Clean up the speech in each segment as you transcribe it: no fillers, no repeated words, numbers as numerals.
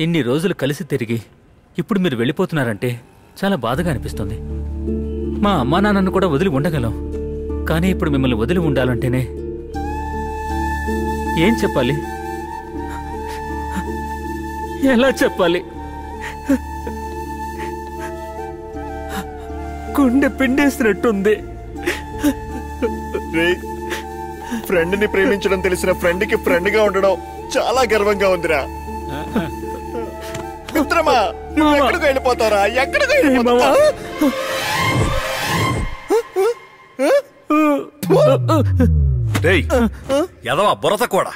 ఇన్ని రోజులు కలిసి తిరిగి ఇప్పుడు మీరు వెళ్ళిపోతున్నారంటే చాలా బాధగా అనిపిస్తుంది. మా అమ్మా నాన్నను కూడా వదిలి ఉండగలం, కానీ ఇప్పుడు మిమ్మల్ని వదిలి ఉండాలంటేనే ఏం చెప్పాలి, ఎలా చెప్పాలి? గుండె పిండేసినట్టుంది. ఫ్రెండ్ ని ప్రేమించడం తెలిసిన ఫ్రెండ్ కి ఫ్రెండ్ గా ఉండడం చాలా గర్వంగా ఉందిరా. మిత్రమా, నువ్వు ఎక్కడికి వెళ్ళిపోతారా? ఎక్కడికి వెళ్ళిపోతావా? ఎదవా బురద కూడా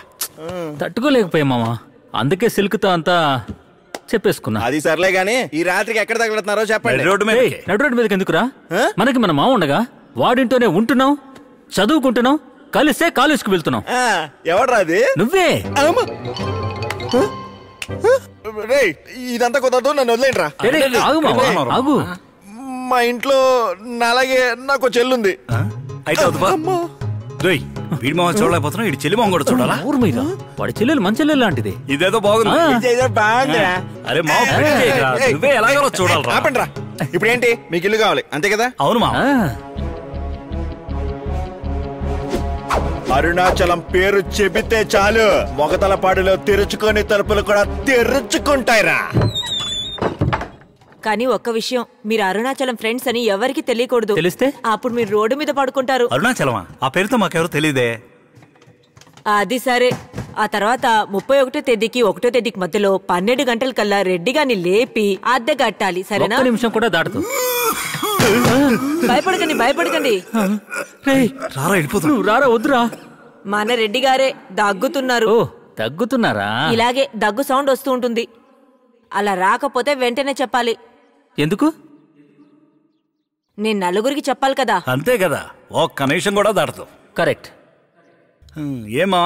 తట్టుకోలేకపోయా మామా, అందుకే సిల్క్తో అంతా చెప్పేసుకున్నా. అది సర్లే గానీ ఈ రాత్రికి ఎక్కడ తగులుతున్నారో చెప్పండి. నడు రోడ్డు మీదకి ఎందుకురా? మనకి మన మామ ఉండగా వాడింటోనే ఉంటున్నావు, చదువుకుంటున్నావు, కలిసే కాలేజ్కి వెళ్తున్నావు. ఎవడ్రా అది? నువ్వే. ఇదంతా కుదరదు, నన్ను వదిలేండిరా. ఆగు. మా ఇంట్లో అలాగే నాకు చెల్లుంది. అయితే వీడి మొహం చూడలేకపోతున్నావు, ఇటు చెల్లి మొహం కూడా చూడాలా? ఊరు మీద వాడి చెల్లెలు మంచి చెల్లెలు లాంటిది. ఇదేదో బాగుంది. అరే నువ్వే ఎలాగో చూడాలి. ఆపండిరా. ఇప్పుడు ఏంటి, మీకు ఇల్లు కావాలి అంతే కదా? అవును మా. అరుణాచలం పేరు చెబితే చాలు మొగతలపాడులో తెరుచుకొని తలుపులు కూడా తెరుచుకుంటాయిరా. కానీ ఒక్క విషయం, మీరు అరుణాచలం ఫ్రెండ్స్ అని ఎవరికి తెలియకూడదు. తెలిస్తే అప్పుడు మీరు రోడ్డు మీద పడుకుంటారు. అరుణాచలమా? ఆ పేరుతో మాకెవరు తెలియదే. అది సరే. ఆ తర్వాత 31వ తేదీకి 1వ తేదీకి మధ్యలో 12 గంటల కల్లా రెడ్డిగాని లేపి అద్దె కట్టాలి, సరేనా? నిమిషం కూడా దాటదు. భయపడకండి. రారా, వద్దురా. మన రెడ్డి గారే దగ్గుతున్నారు. దగ్గుతున్నారా? ఇలాగే దగ్గు సౌండ్ వస్తూ ఉంటుంది. అలా రాకపోతే వెంటనే చెప్పాలి. ఎందుకు? నేను నలుగురికి చెప్పాలి కదా. అంతే కదా, ఒక్క నిమిషం కూడా దాటదు. కరెక్ట్. ఏమా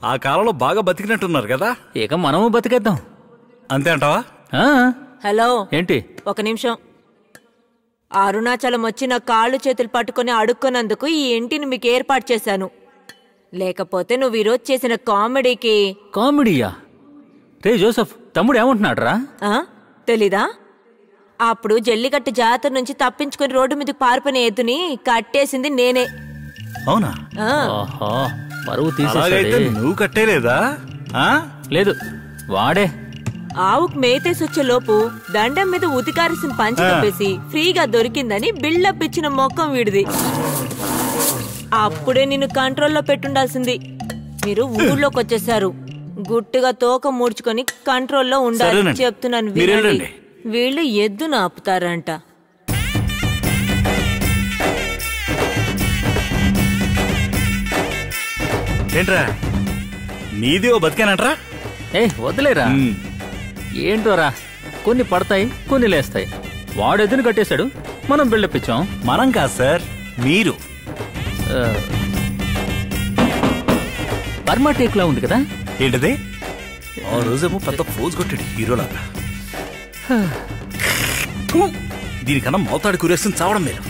ఆ కాలంలో బాగా బతికినట్టున్నారు కదా. ఇక మనము బతికేద్దాం. అంతే అంటావా? హలో, ఏంటి? ఒక నిమిషం. అరుణాచలం వచ్చి నా కాళ్ళు చేతులు పట్టుకుని అడుక్కున్నందుకు ఈ ఇంటిని మీకు ఏర్పాటు చేశాను. లేకపోతే నువ్వు ఈరోజు చేసిన కామెడీకి. కామెడీయా? రే జోసఫ్, తమ్ముడు ఏమంటున్నాడు రా? తెలీదా? అప్పుడు జల్లికట్టు జాతర నుంచి తప్పించుకుని రోడ్డు మీదకి పారిపోయిన ఎద్దుని కట్టేసింది నేనే. అవునా? పరువు తీసేసాడు. నువ్వు కట్టేలేదా? లేదు, వాడే. ఆవుకు మేతేసి వచ్చే లోపు దండం మీద ఉతికారేసిన పంచి కప్పేసి ఫ్రీగా దొరికిందని బిల్డప్ ఇచ్చిన మొక్కం వీడిది. అప్పుడే నిన్ను కంట్రోల్లో పెట్టుండాల్సింది. మీరు ఊళ్ళోకి వచ్చేసారు. గుట్టుగా తోక ముడుచుకొని కంట్రోల్లో ఉండాలి. చెప్తున్నాను వినండి. వీళ్ళు ఎద్దును ఆపుతారంట. ఏంట్రా నీది ఓ బతికేనంట్రా? వదిలేరా. ఏంటోరా, కొన్ని పడతాయి, కొన్ని లేస్తాయి. వాడు ఎద్దును కట్టేశాడు, మనం బిల్డప్ ఇచ్చాం. మనం కాదు సార్, మీరు. బర్మా టేక్ లా ఉంది కదా. ఏంటది? ఆ రోజేమో పెద్ద ఫోజ్ కొట్టాడు హీరోలాగా. దీనికన్నా మోతాడు కురేసుకుని చావడం మీరు.